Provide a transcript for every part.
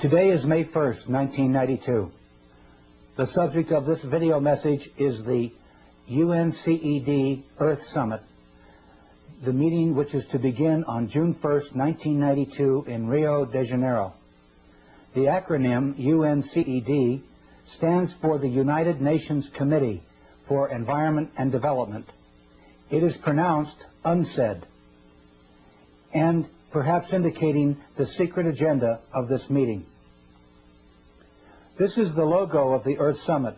Today is May 1st, 1992. The subject of this video message is the UNCED Earth Summit, the meeting which is to begin on June 1st, 1992 in Rio de Janeiro. The acronym UNCED stands for the United Nations Committee for Environment and Development. It is pronounced UNCED, and perhaps indicating the secret agenda of this meeting. This is the logo of the Earth Summit.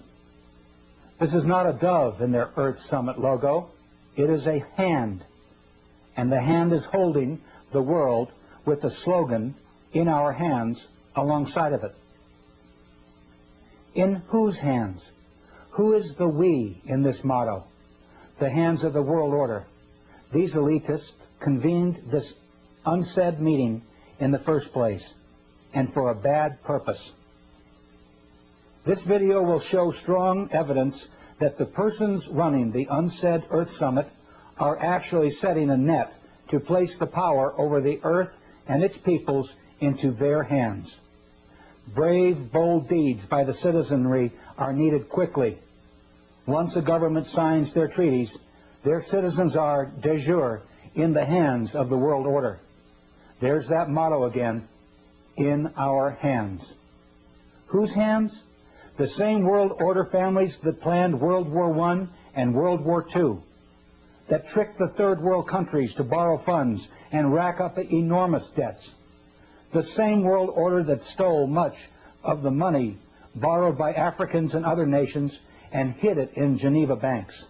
This is not a dove in their Earth Summit logo. It is a hand, and the hand is holding the world with the slogan, "In our hands," alongside of it. In whose hands? Who is the we in this motto? The hands of the world order. These elitists convened this UNCED meeting in the first place, and for a bad purpose. This video will show strong evidence that the persons running the UNCED Earth Summit are actually setting a net to place the power over the Earth and its peoples into their hands. Brave, bold deeds by the citizenry are needed quickly. Once a government signs their treaties, their citizens are, de jure, in the hands of the world order. There's that motto again, in our hands. Whose hands? The same world order families that planned World War I and World War II, that tricked the third world countries to borrow funds and rack up enormous debts. The same world order that stole much of the money borrowed by Africans and other nations and hid it in Geneva banks.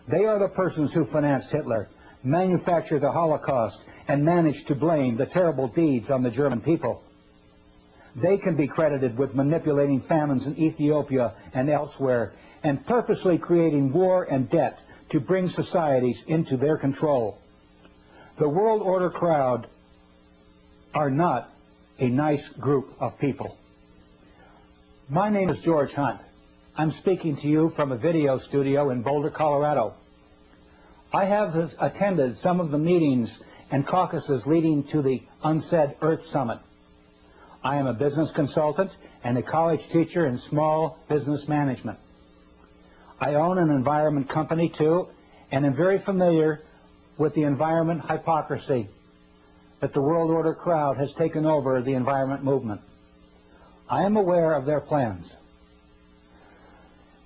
They are the persons who financed Hitler, manufactured the Holocaust, and managed to blame the terrible deeds on the German people. They can be credited with manipulating famines in Ethiopia and elsewhere, and purposely creating war and debt to bring societies into their control. The world order crowd are not a nice group of people. My name is George Hunt. I'm speaking to you from a video studio in Boulder, Colorado. I have attended some of the meetings and caucuses leading to the UNCED Earth Summit. I am a business consultant and a college teacher in small business management. I own an environment company too, and am very familiar with the environment hypocrisy that the world order crowd has taken over the environment movement. I am aware of their plans.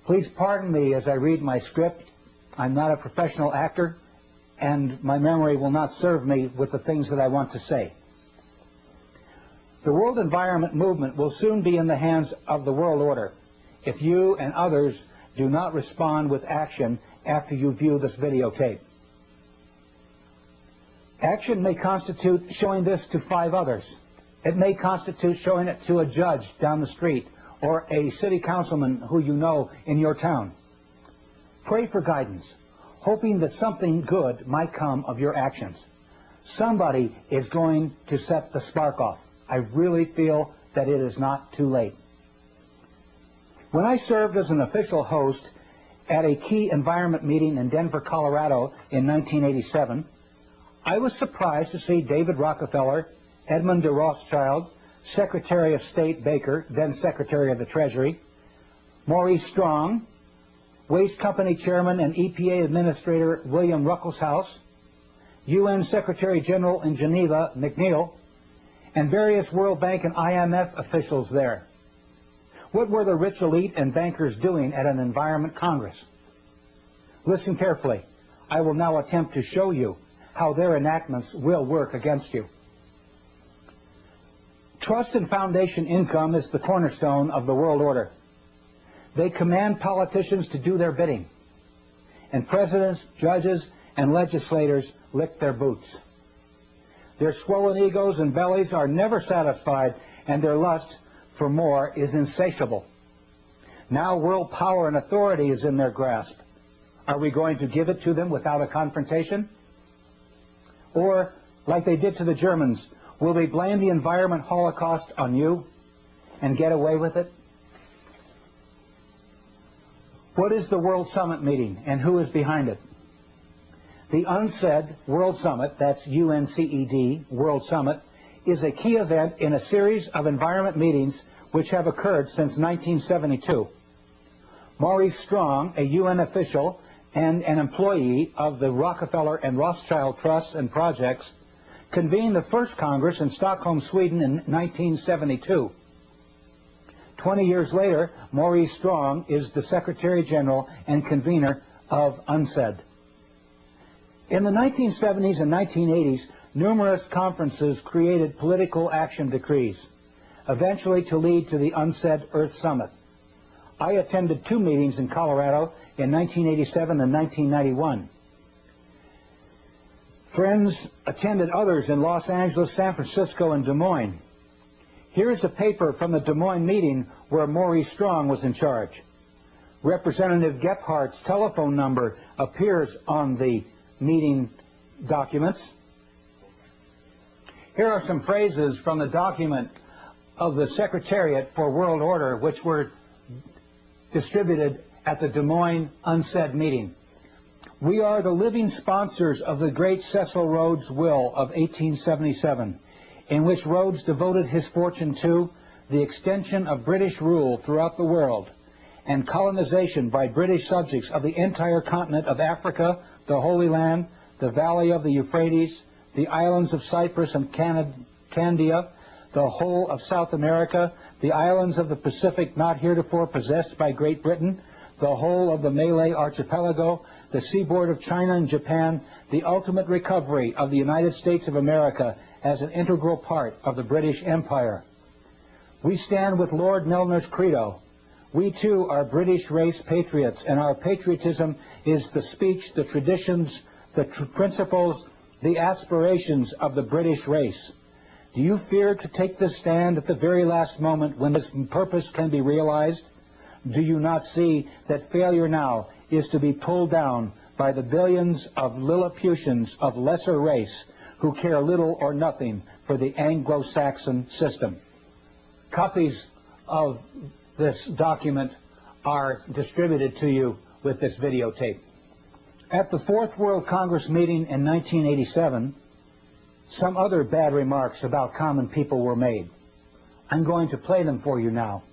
Please pardon me as I read my script. I'm not a professional actor, and my memory will not serve me with the things that I want to say. The world environment movement will soon be in the hands of the world order if you and others do not respond with action after you view this videotape. Action may constitute showing this to 5 others. It may constitute showing it to a judge down the street or a city councilman who you know in your town. Pray for guidance, hoping that something good might come of your actions. Somebody is going to set the spark off. I really feel that it is not too late. When I served as an official host at a key environment meeting in Denver, Colorado in 1987, I was surprised to see David Rockefeller, Edmund de Rothschild, Secretary of State Baker, then Secretary of the Treasury, Maurice Strong, Waste Company Chairman and EPA Administrator William Ruckelshaus, UN Secretary General in Geneva McNeil, and various World Bank and IMF officials there. What were the rich elite and bankers doing at an environment congress? Listen carefully. I will now attempt to show you how their enactments will work against you. Trust and foundation income is the cornerstone of the world order. They command politicians to do their bidding, and presidents, judges, and legislators lick their boots. Their swollen egos and bellies are never satisfied, and their lust for more is insatiable. Now world power and authority is in their grasp. Are we going to give it to them without a confrontation? Or, like they did to the Germans, will they blame the environment holocaust on you and get away with it? What is the World Summit meeting, and who is behind it? The UNCED World Summit, that's UNCED World Summit, is a key event in a series of environment meetings which have occurred since 1972. Maurice Strong, a UN official and an employee of the Rockefeller and Rothschild Trusts and Projects, convened the first Congress in Stockholm, Sweden in 1972. 20 years later, Maurice Strong is the Secretary General and convener of UNCED. In the 1970s and 1980s, numerous conferences created political action decrees, eventually to lead to the UNCED Earth Summit. I attended 2 meetings in Colorado in 1987 and 1991. Friends attended others in Los Angeles, San Francisco, and Des Moines. Here's a paper from the Des Moines meeting where Maurice Strong was in charge. Representative Gephardt's telephone number appears on the meeting documents. Here are some phrases from the document of the Secretariat for World Order, which were distributed at the Des Moines UNCED meeting. We are the living sponsors of the great Cecil Rhodes' will of 1877, in which Rhodes devoted his fortune to the extension of British rule throughout the world and colonization by British subjects of the entire continent of Africa, the Holy Land, the valley of the Euphrates, the islands of Cyprus and Candia, the whole of South America, the islands of the Pacific not heretofore possessed by Great Britain, the whole of the Malay archipelago, the seaboard of China and Japan, the ultimate recovery of the United States of America as an integral part of the British Empire. We stand with Lord Milner's credo. We too are British race patriots, and our patriotism is the speech, the traditions, the principles, the aspirations of the British race. Do you fear to take this stand at the very last moment when this purpose can be realized? Do you not see that failure now is to be pulled down by the billions of Lilliputians of lesser race who care little or nothing for the Anglo-Saxon system? Copies of this document are distributed to you with this videotape. At the Fourth World Congress meeting in 1987, some other bad remarks about common people were made. I'm going to play them for you now.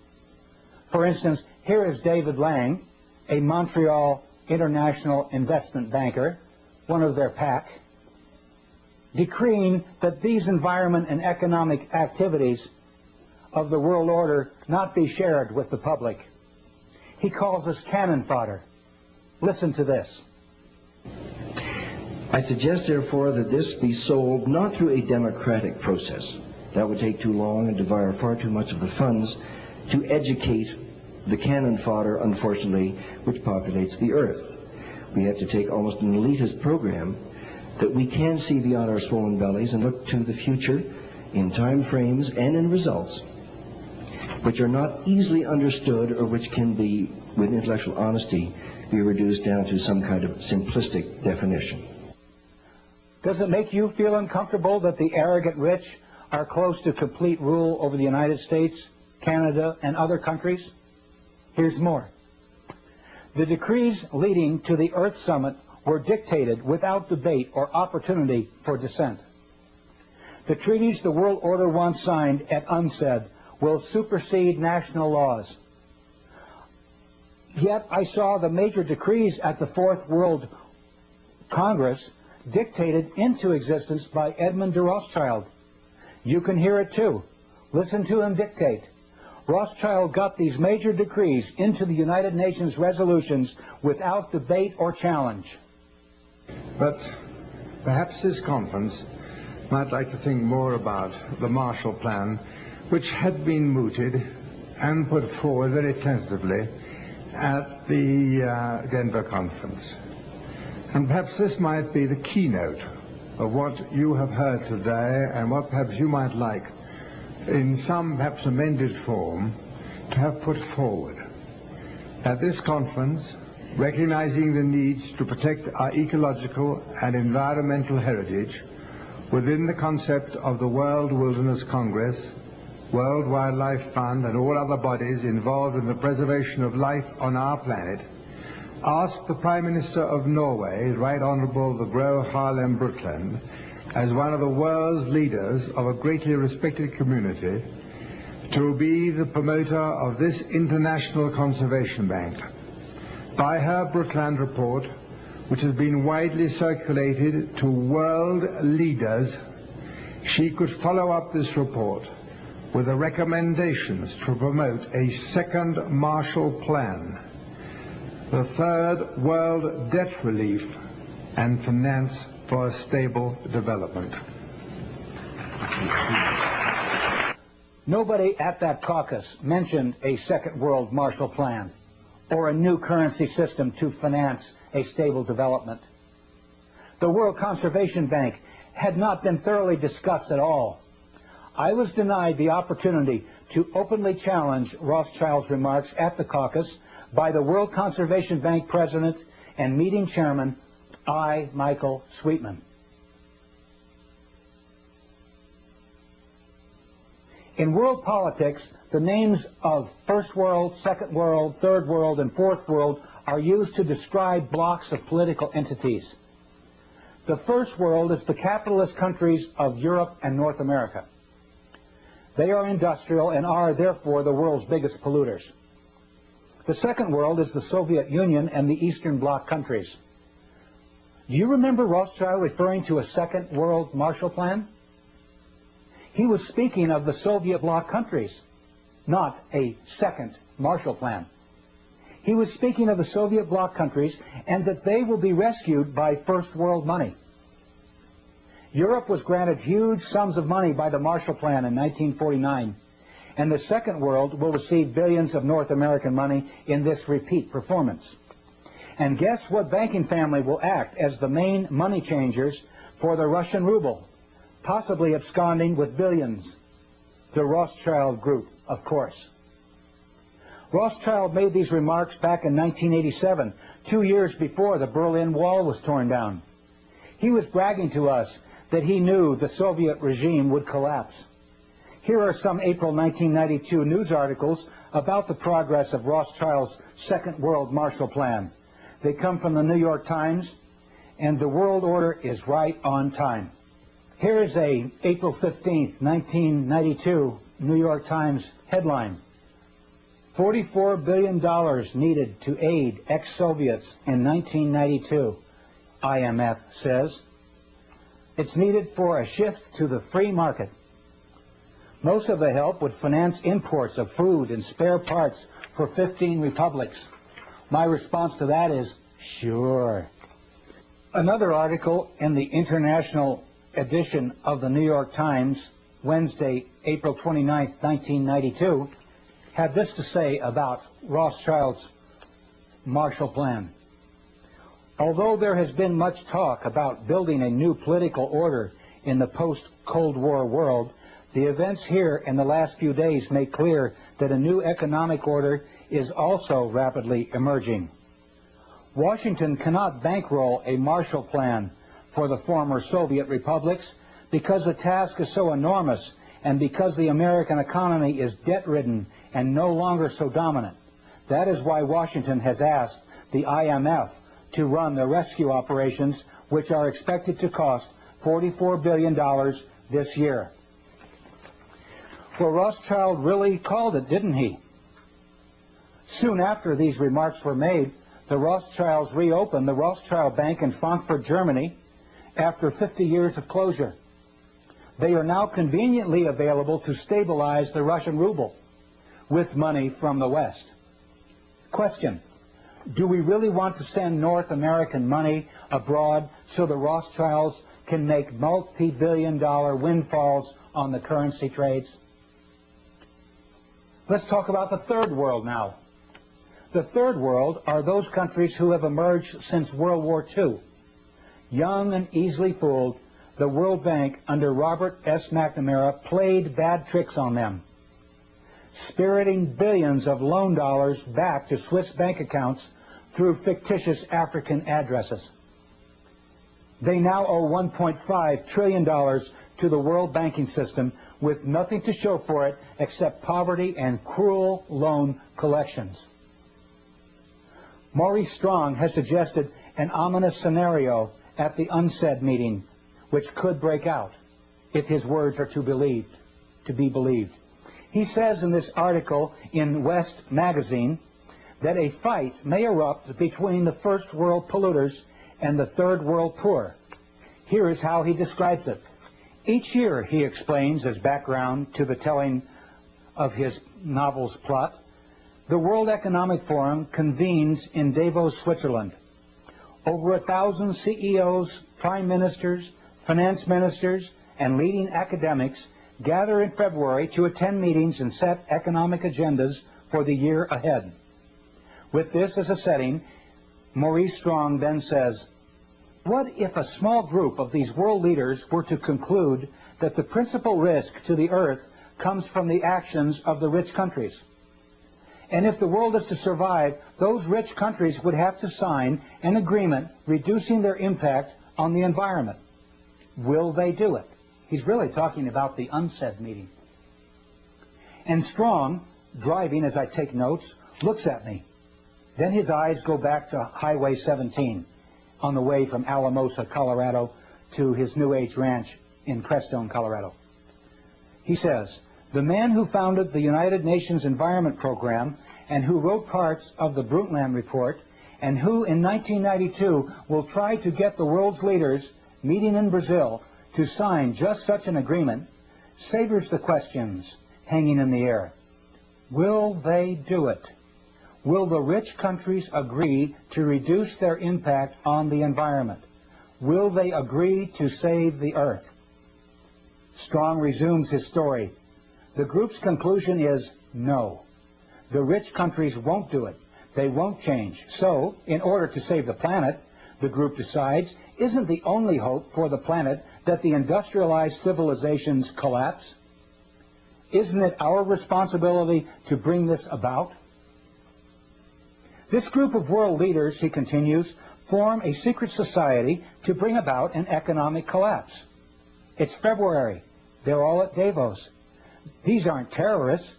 For instance, here is David Lang, a Montreal international investment banker, one of their pack, decreeing that these environment and economic activities of the world order not be shared with the public. He calls us cannon fodder. Listen to this. I suggest, therefore, that this be sold not through a democratic process. That would take too long and devour far too much of the funds to educate the cannon fodder, unfortunately, which populates the earth. We have to take almost an elitist program that we can see beyond our swollen bellies and look to the future in time frames and in results which are not easily understood or which can be, with intellectual honesty, be reduced down to some kind of simplistic definition. Does it make you feel uncomfortable that the arrogant rich are close to complete rule over the United States, Canada, and other countries? Here's more. The decrees leading to the Earth Summit were dictated without debate or opportunity for dissent. The treaties the world order once signed at UNCED will supersede national laws. Yet I saw the major decrees at the Fourth World Congress dictated into existence by Edmund de Rothschild. You can hear it too. Listen to him dictate. Rothschild got these major decrees into the United Nations resolutions without debate or challenge. But perhaps this conference might like to think more about the Marshall Plan, which had been mooted and put forward very tentatively at the Denver conference. And perhaps this might be the keynote of what you have heard today and what perhaps you might like in some perhaps amended form to have put forward. At this conference, recognizing the needs to protect our ecological and environmental heritage within the concept of the World Wilderness Congress, World Wildlife Fund, and all other bodies involved in the preservation of life on our planet, asked the Prime Minister of Norway, Right Honourable the Gro Harlem Brundtland, as one of the world's leaders of a greatly respected community, to be the promoter of this International Conservation Bank. By her Brundtland report, which has been widely circulated to world leaders, she could follow up this report with the recommendations to promote a second Marshall Plan, the third world debt relief, and finance for a stable development. Nobody at that caucus mentioned a second world Marshall Plan or a new currency system to finance a stable development. The World Conservation Bank had not been thoroughly discussed at all. I was denied the opportunity to openly challenge Rothschild's remarks at the caucus by the World Conservation Bank president and meeting chairman, I. Michael Sweetman. In world politics, the names of First World, Second World, Third World, and Fourth World are used to describe blocks of political entities. The First World is the capitalist countries of Europe and North America. They are industrial and are, therefore, the world's biggest polluters. The Second World is the Soviet Union and the Eastern Bloc countries. Do you remember Rothschild referring to a Second World Marshall Plan? He was speaking of the Soviet bloc countries, not a second Marshall Plan. He was speaking of the Soviet bloc countries and that they will be rescued by First World money. Europe was granted huge sums of money by the Marshall Plan in 1949, and the Second World will receive billions of North American money in this repeat performance. And guess what banking family will act as the main money changers for the Russian ruble, possibly absconding with billions? The Rothschild Group, of course. Rothschild made these remarks back in 1987, 2 years before the Berlin Wall was torn down. He was bragging to us that he knew the Soviet regime would collapse. Here are some April 1992 news articles about the progress of Rothschild's Second World Marshall Plan. They come from the New York Times, and the world order is right on time. Here is a April 15th, 1992 New York Times headline. $44 billion needed to aid ex-Soviets in 1992, IMF says. It's needed for a shift to the free market. Most of the help would finance imports of food and spare parts for 15 republics. My response to that is, sure. Another article in the international edition of the New York Times, Wednesday, April 29, 1992, had this to say about Rothschild's Marshall Plan. Although there has been much talk about building a new political order in the post-Cold War world, the events here in the last few days make clear that a new economic order is also rapidly emerging. Washington cannot bankroll a Marshall Plan for the former Soviet republics because the task is so enormous and because the American economy is debt-ridden and no longer so dominant. That is why Washington has asked the IMF to run the rescue operations, which are expected to cost $44 billion this year. Well, Rothschild really called it, didn't he? Soon after these remarks were made, the Rothschilds reopened the Rothschild Bank in Frankfurt, Germany, after 50 years of closure. They are now conveniently available to stabilize the Russian ruble with money from the West. Question: do we really want to send North American money abroad so the Rothschilds can make multi-billion-dollar windfalls on the currency trades? Let's talk about the Third World now. The Third World are those countries who have emerged since World War II. Young and easily fooled, the World Bank under Robert S. McNamara played bad tricks on them, spiriting billions of loan dollars back to Swiss bank accounts through fictitious African addresses. They now owe $1.5 trillion to the world banking system with nothing to show for it except poverty and cruel loan collections. Maurice Strong has suggested an ominous scenario at the UNCED meeting, which could break out if his words are to be believed. He says in this article in West Magazine that a fight may erupt between the first world polluters and the third world poor. Here is how he describes it. Each year, he explains as background to the telling of his novel's plot, the World Economic Forum convenes in Davos, Switzerland. Over 1,000 CEOs, prime ministers, finance ministers, and leading academics gather in February to attend meetings and set economic agendas for the year ahead. With this as a setting, Maurice Strong then says, what if a small group of these world leaders were to conclude that the principal risk to the earth comes from the actions of the rich countries? And if the world is to survive, those rich countries would have to sign an agreement reducing their impact on the environment. Will they do it? He's really talking about the UNCED meeting. And Strong, driving as I take notes, looks at me. Then his eyes go back to Highway 17 on the way from Alamosa, Colorado to his New Age ranch in Crestone, Colorado. He says, the man who founded the United Nations Environment Program and who wrote parts of the Brundtland Report and who in 1992 will try to get the world's leaders meeting in Brazil to sign just such an agreement savors the questions hanging in the air. Will they do it? Will the rich countries agree to reduce their impact on the environment? Will they agree to save the earth? Strong resumes his story. The group's conclusion is no. The rich countries won't do it. They won't change. So, in order to save the planet, the group decides, isn't the only hope for the planet that the industrialized civilizations collapse? Isn't it our responsibility to bring this about? This group of world leaders, he continues, form a secret society to bring about an economic collapse. It's February. They're all at Davos. These aren't terrorists.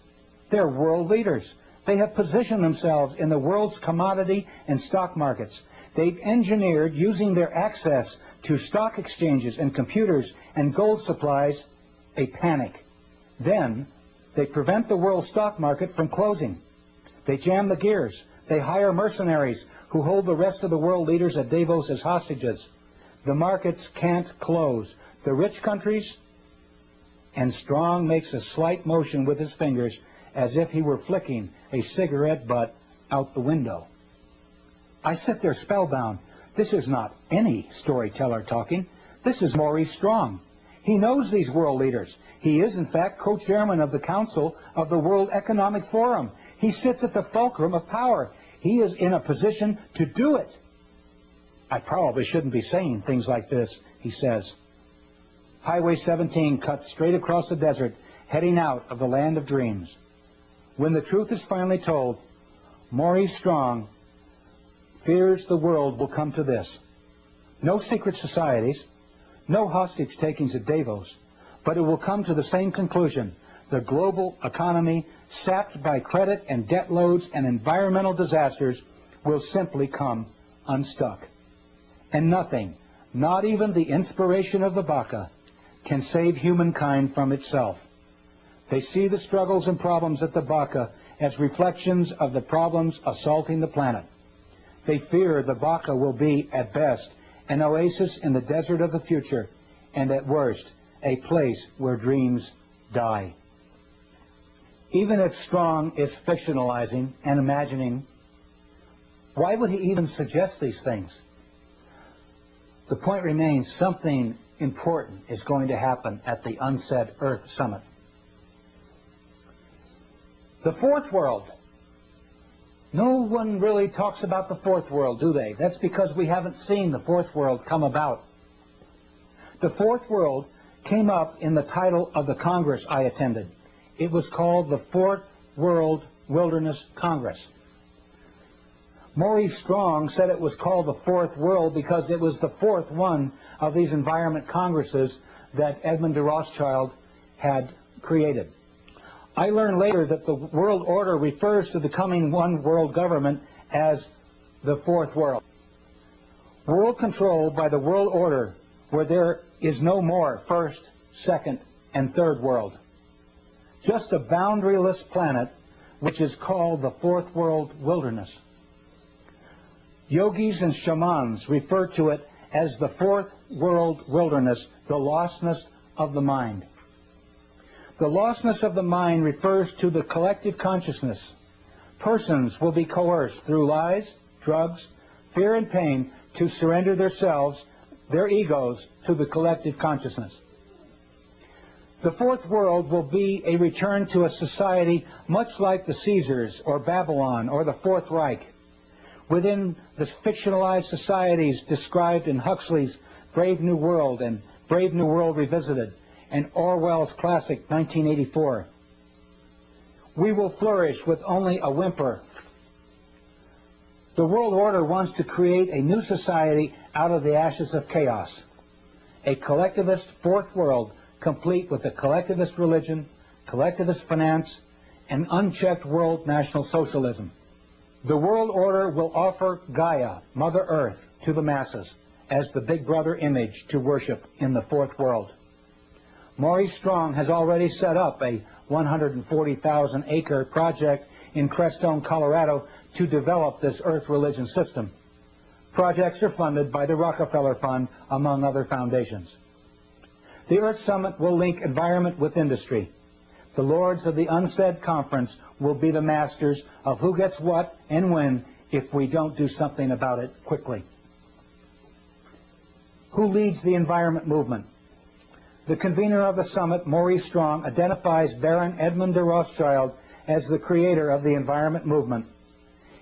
They're world leaders. They have positioned themselves in the world's commodity and stock markets. They've engineered, using their access to stock exchanges and computers and gold supplies, a panic. Then they prevent the world stock market from closing. They jam the gears. They hire mercenaries who hold the rest of the world leaders at Davos as hostages. The markets can't close. The rich countries, and Strong makes a slight motion with his fingers as if he were flicking a cigarette butt out the window. I sit there spellbound. This is not any storyteller talking. This is Maurice Strong. He knows these world leaders. He is, in fact, co-chairman of the Council of the World Economic Forum. He sits at the fulcrum of power. He is in a position to do it. I probably shouldn't be saying things like this, he says. Highway 17 cuts straight across the desert, heading out of the land of dreams. When the truth is finally told, Maurice Strong fears the world will come to this. No secret societies, no hostage takings at Davos, but it will come to the same conclusion. The global economy, sapped by credit and debt loads and environmental disasters, will simply come unstuck. And nothing, not even the inspiration of the Baka, can save humankind from itself. They see the struggles and problems at the Baka as reflections of the problems assaulting the planet. They fear the Baka will be, at best, an oasis in the desert of the future, and at worst, a place where dreams die. Even if Strong is fictionalizing and imagining, why would he even suggest these things? The point remains, something important is going to happen at the UNCED Earth Summit. The fourth world. No one really talks about the fourth world, do they? That's because we haven't seen the fourth world come about. The fourth world came up in the title of the Congress I attended. It was called the Fourth World Wilderness Congress. Maurice Strong said it was called the Fourth World because it was the fourth one of these environment congresses that Edmund de Rothschild had created. I learned later that the world order refers to the coming one world government as the Fourth World. World control by the world order, where there is no more first, second, and third world. Just a boundaryless planet which is called the fourth world wilderness. Yogis and shamans refer to it as the fourth world wilderness, the lostness of the mind. The lostness of the mind refers to the collective consciousness. Persons will be coerced through lies, drugs, fear, and pain to surrender themselves, their egos, to the collective consciousness. The fourth world will be a return to a society much like the Caesars or Babylon or the Fourth Reich. Within the fictionalized societies described in Huxley's Brave New World and Brave New World Revisited and Orwell's classic 1984. We will flourish with only a whimper. The world order wants to create a new society out of the ashes of chaos. A collectivist fourth world complete with a collectivist religion, collectivist finance, and unchecked world national socialism. The world order will offer Gaia, Mother Earth, to the masses as the Big Brother image to worship in the fourth world. Maurice Strong has already set up a 140,000-acre project in Crestone, Colorado, to develop this Earth religion system. Projects are funded by the Rockefeller Fund, among other foundations. The Earth Summit will link environment with industry. The lords of the UNCED conference will be the masters of who gets what and when if we don't do something about it quickly. Who leads the environment movement? The convener of the summit, Maurice Strong, identifies Baron Edmund de Rothschild as the creator of the environment movement.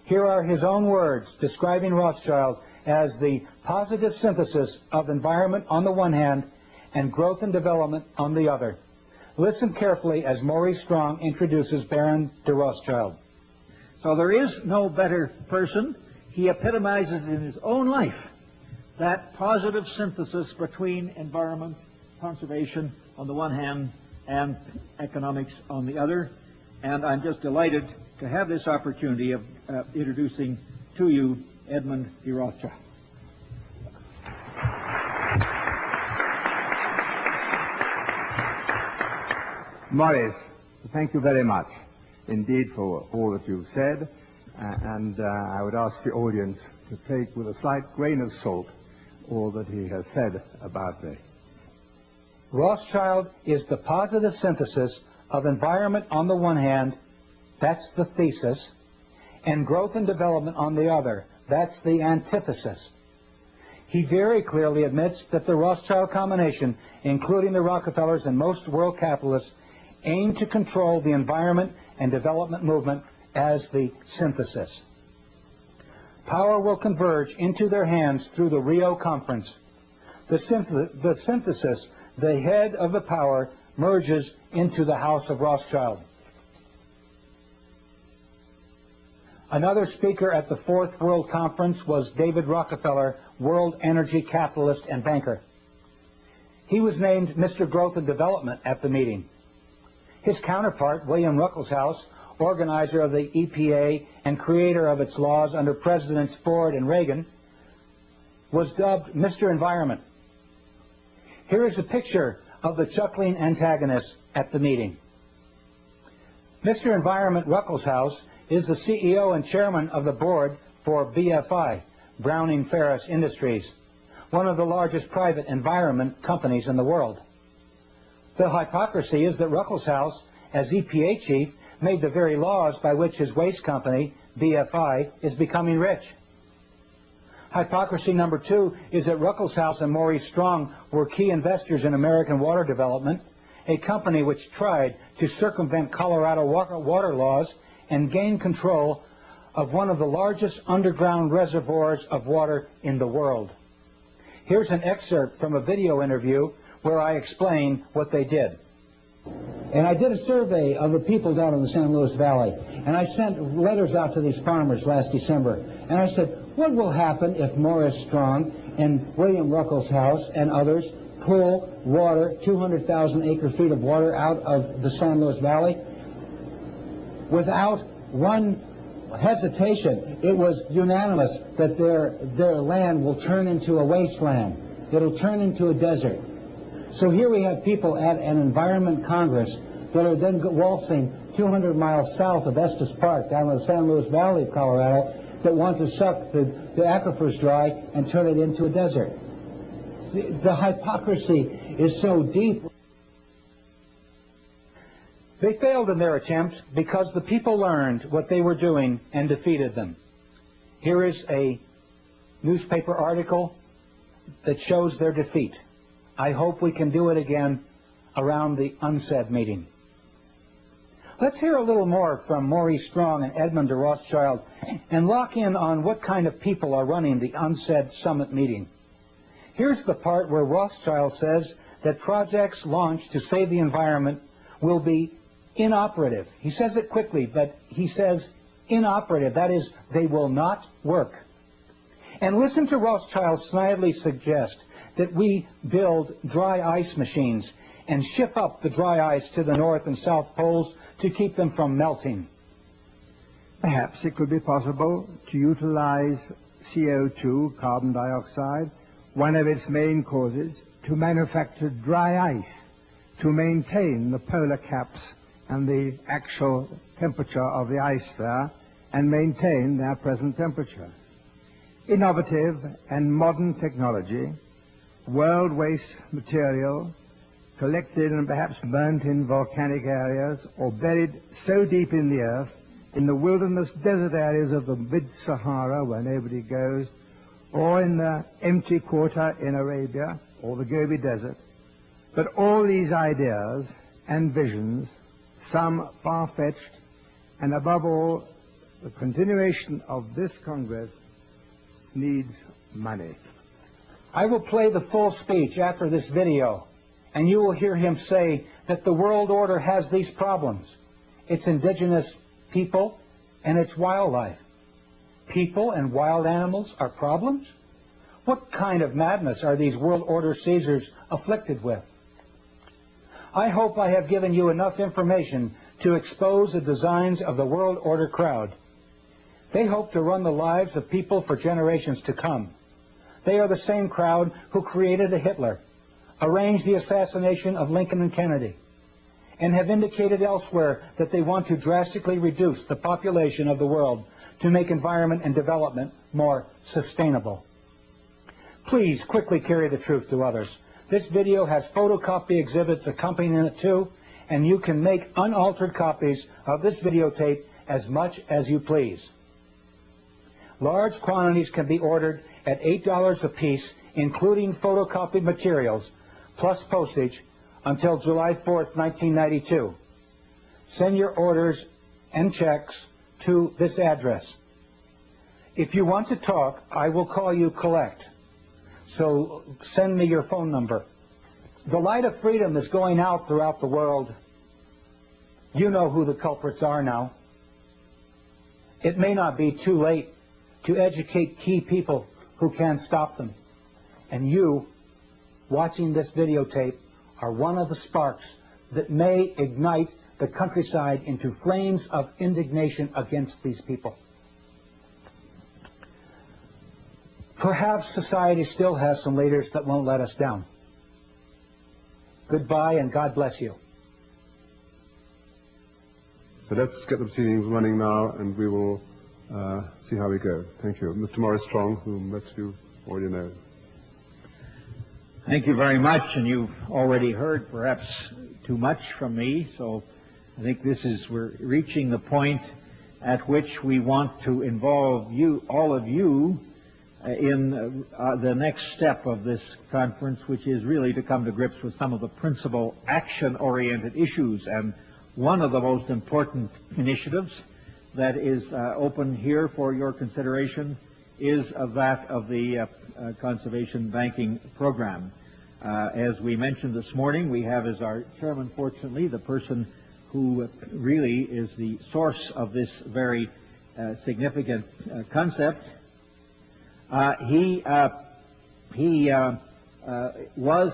Here are his own words describing Rothschild as the positive synthesis of environment on the one hand and growth and development on the other. Listen carefully as Maurice Strong introduces Baron de Rothschild. So there is no better person. He epitomizes in his own life that positive synthesis between environment, conservation on the one hand, and economics on the other. And I'm just delighted to have this opportunity of introducing to you Edmund de Rothschild. Maurice, thank you very much indeed for all that you've said, and I would ask the audience to take with a slight grain of salt all that he has said about me. Rothschild is the positive synthesis of environment on the one hand, that's the thesis, and growth and development on the other, that's the antithesis. He very clearly admits that the Rothschild combination, including the Rockefellers and most world capitalists, aim to control the environment and development movement as the synthesis. Power will converge into their hands through the Rio Conference. The synthesis, the head of the power, merges into the House of Rothschild. Another speaker at the Fourth World Conference was David Rockefeller, world energy capitalist and banker. He was named Mr. Growth and Development at the meeting. His counterpart, William Ruckelshaus, organizer of the EPA and creator of its laws under Presidents Ford and Reagan, was dubbed Mr. Environment. Here is a picture of the chuckling antagonists at the meeting. Mr. Environment Ruckelshaus is the CEO and chairman of the board for BFI, Browning Ferris Industries, one of the largest private environment companies in the world. The hypocrisy is that Ruckelshaus, as EPA chief, made the very laws by which his waste company, BFI, is becoming rich. Hypocrisy number two is that Ruckelshaus and Maurice Strong were key investors in American Water Development, a company which tried to circumvent Colorado water laws and gain control of one of the largest underground reservoirs of water in the world. Here's an excerpt from a video interview where I explain what they did. And I did a survey of the people down in the San Luis Valley, and I sent letters out to these farmers last December, and I said, what will happen if Maurice Strong and William Ruckelshaus and others pull water, 200,000 acre-feet of water out of the San Luis Valley without one hesitation? It was unanimous that their land will turn into a wasteland. It'll turn into a desert. So here we have people at an Environment Congress that are then waltzing 200 miles south of Estes Park down in the San Luis Valley of Colorado that want to suck the aquifers dry and turn it into a desert. The hypocrisy is so deep. They failed in their attempt because the people learned what they were doing and defeated them. Here is a newspaper article that shows their defeat. I hope we can do it again around the UNCED meeting. Let's hear a little more from Maurice Strong and Edmund de Rothschild and lock in on what kind of people are running the UNCED summit meeting. Here's the part where Rothschild says that projects launched to save the environment will be inoperative. He says it quickly, but he says inoperative. That is, they will not work. And listen to Rothschild snidely suggest that we build dry ice machines and ship up the dry ice to the North and South Poles to keep them from melting. Perhaps it could be possible to utilize CO2, carbon dioxide, one of its main causes, to manufacture dry ice, to maintain the polar caps and the actual temperature of the ice there, and maintain their present temperature. Innovative and modern technology, world waste material, collected and perhaps burnt in volcanic areas or buried so deep in the earth, in the wilderness desert areas of the mid-Sahara where nobody goes, or in the empty quarter in Arabia or the Gobi Desert. But all these ideas and visions, some far-fetched, and above all, the continuation of this Congress needs money. I will play the full speech after this video, and you will hear him say that the world order has these problems. It's indigenous people and it's wildlife. People and wild animals are problems? What kind of madness are these world order Caesars afflicted with? I hope I have given you enough information to expose the designs of the world order crowd. They hope to run the lives of people for generations to come. They are the same crowd who created a Hitler, arranged the assassination of Lincoln and Kennedy, and have indicated elsewhere that they want to drastically reduce the population of the world to make environment and development more sustainable. Please quickly carry the truth to others. This video has photocopy exhibits accompanying it too, and you can make unaltered copies of this videotape as much as you please. Large quantities can be ordered at $8 a piece, including photocopied materials, plus postage, until July 4th, 1992. Send your orders and checks to this address. If you want to talk, I will call you collect. So send me your phone number. The light of freedom is going out throughout the world. You know who the culprits are now. It may not be too late to educate key people who can stop them. And you, watching this videotape, are one of the sparks that may ignite the countryside into flames of indignation against these people. Perhaps society still has some leaders that won't let us down. Goodbye and God bless you. So let's get the proceedings running now, and we will see how we go. Thank you. Mr. Maurice Strong, whom most of you already know. Thank you very much, and you've already heard perhaps too much from me, so I think we're reaching the point at which we want to involve you, all of you, in the next step of this conference, which is really to come to grips with some of the principal action-oriented issues. And one of the most important initiatives that is open here for your consideration is that of the Conservation Banking Program. As we mentioned this morning, we have as our chairman, fortunately, the person who really is the source of this very significant concept. He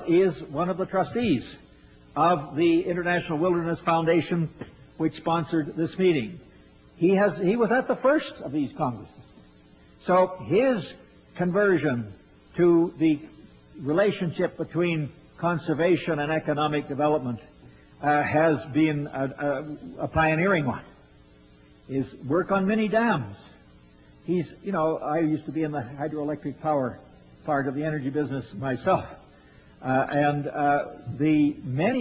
is one of the trustees of the International Wilderness Foundation, which sponsored this meeting. He was at the first of these congresses. So his conversion to the relationship between conservation and economic development has been a pioneering one. His work on mini dams. I used to be in the hydroelectric power part of the energy business myself. Many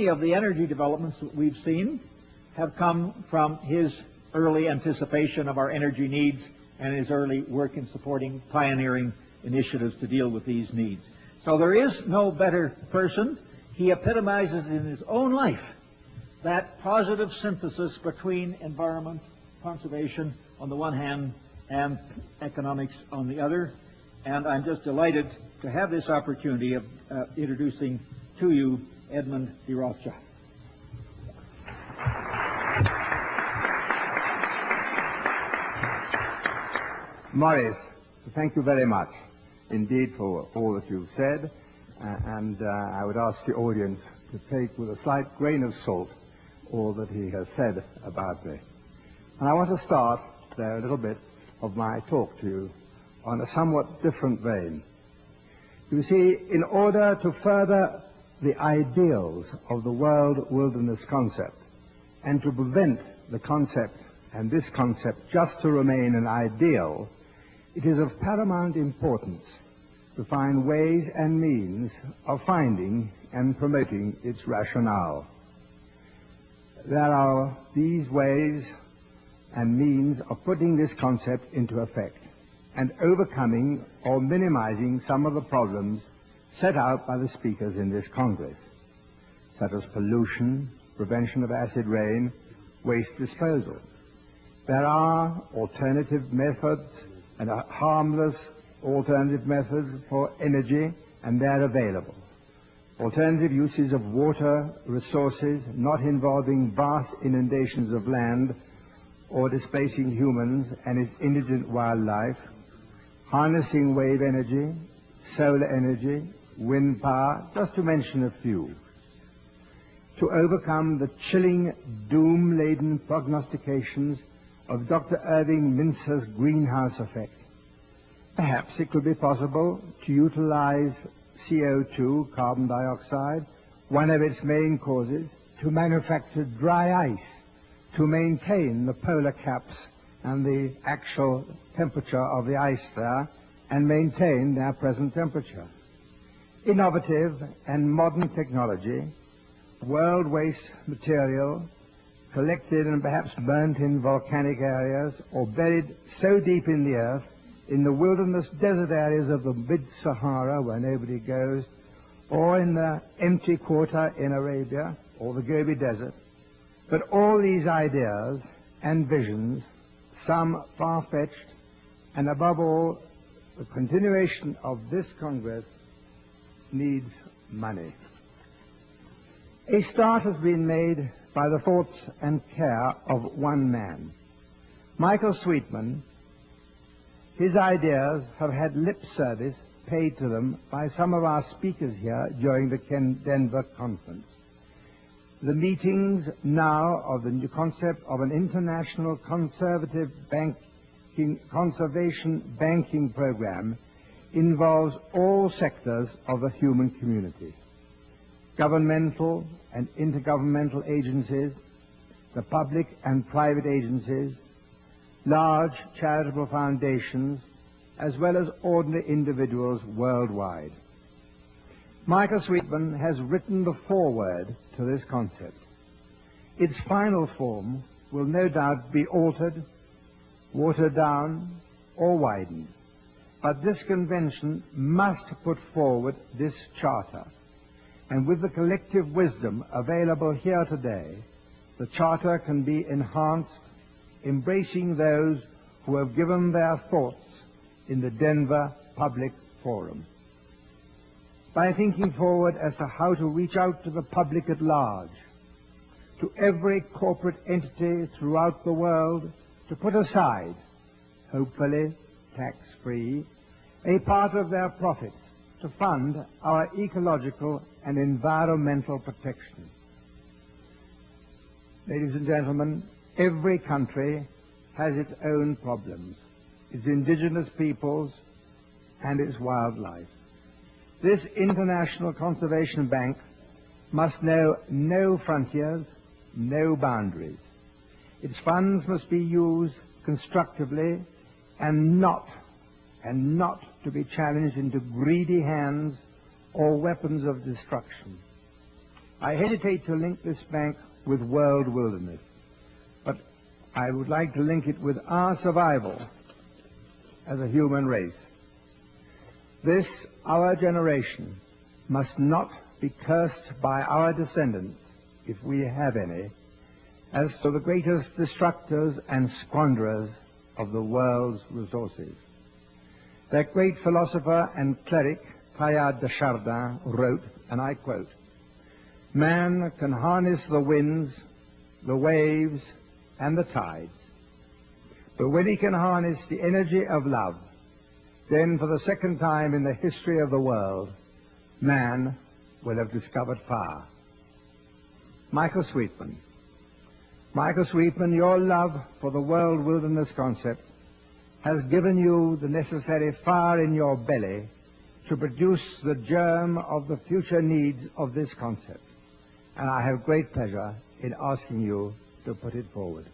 of the energy developments that we've seen have come from his early anticipation of our energy needs and his early work in supporting pioneering initiatives to deal with these needs. So there is no better person. He epitomizes in his own life that positive synthesis between environment, conservation on the one hand, and economics on the other. And I'm just delighted to have this opportunity of introducing to you Edmund de Rothschild. Morris, thank you very much indeed for all that you've said, and I would ask the audience to take with a slight grain of salt all that he has said about me. And I want to start there a little bit of my talk to you on a somewhat different vein. You see, in order to further the ideals of the world wilderness concept and to prevent the concept and this concept just to remain an ideal, it is of paramount importance to find ways and means of finding and promoting its rationale. There are these ways and means of putting this concept into effect and overcoming or minimizing some of the problems set out by the speakers in this Congress, such as pollution, prevention of acid rain, waste disposal. There are alternative methods and harmless alternative methods for energy, and they're available. Alternative uses of water resources not involving vast inundations of land or displacing humans and its indigent wildlife, harnessing wave energy, solar energy, wind power, just to mention a few. To overcome the chilling, doom-laden prognostications of Dr. Irving Mintzer's greenhouse effect, perhaps it could be possible to utilize CO2, carbon dioxide, one of its main causes, to manufacture dry ice, to maintain the polar caps and the actual temperature of the ice there, and maintain their present temperature. Innovative and modern technology, world waste material, collected and perhaps burnt in volcanic areas or buried so deep in the earth, in the wilderness desert areas of the mid-Sahara where nobody goes, or in the empty quarter in Arabia or the Gobi Desert. But all these ideas and visions, some far-fetched, and above all, the continuation of this Congress needs money. A start has been made by the thoughts and care of one man. Michael Sweetman. His ideas have had lip service paid to them by some of our speakers here during the Denver conference. The meetings now of the new concept of an international conservation banking program involves all sectors of the human community. Governmental and intergovernmental agencies, the public and private agencies, large charitable foundations, as well as ordinary individuals worldwide. Michael Sweetman has written the foreword to this concept. Its final form will no doubt be altered, watered down, or widened. But this convention must put forward this charter. And with the collective wisdom available here today, the charter can be enhanced, embracing those who have given their thoughts in the Denver Public Forum. By thinking forward as to how to reach out to the public at large, to every corporate entity throughout the world, to put aside, hopefully tax-free, a part of their profits to fund our ecological and environmental protection. Ladies and gentlemen, every country has its own problems, its indigenous peoples and its wildlife. This International Conservation Bank must know no frontiers, no boundaries. Its funds must be used constructively and not to be challenged into greedy hands or weapons of destruction. I hesitate to link this bank with world wilderness, but I would like to link it with our survival as a human race. This, our generation, must not be cursed by our descendants, if we have any, as to the greatest destructors and squanderers of the world's resources. That great philosopher and cleric, Teilhard de Chardin, wrote, and I quote, "Man can harness the winds, the waves, and the tides, but when he can harness the energy of love, then for the second time in the history of the world, man will have discovered fire." Michael Sweetman. Michael Sweetman, your love for the world wilderness concept has given you the necessary fire in your belly to produce the germ of the future needs of this concept. And I have great pleasure in asking you to put it forward.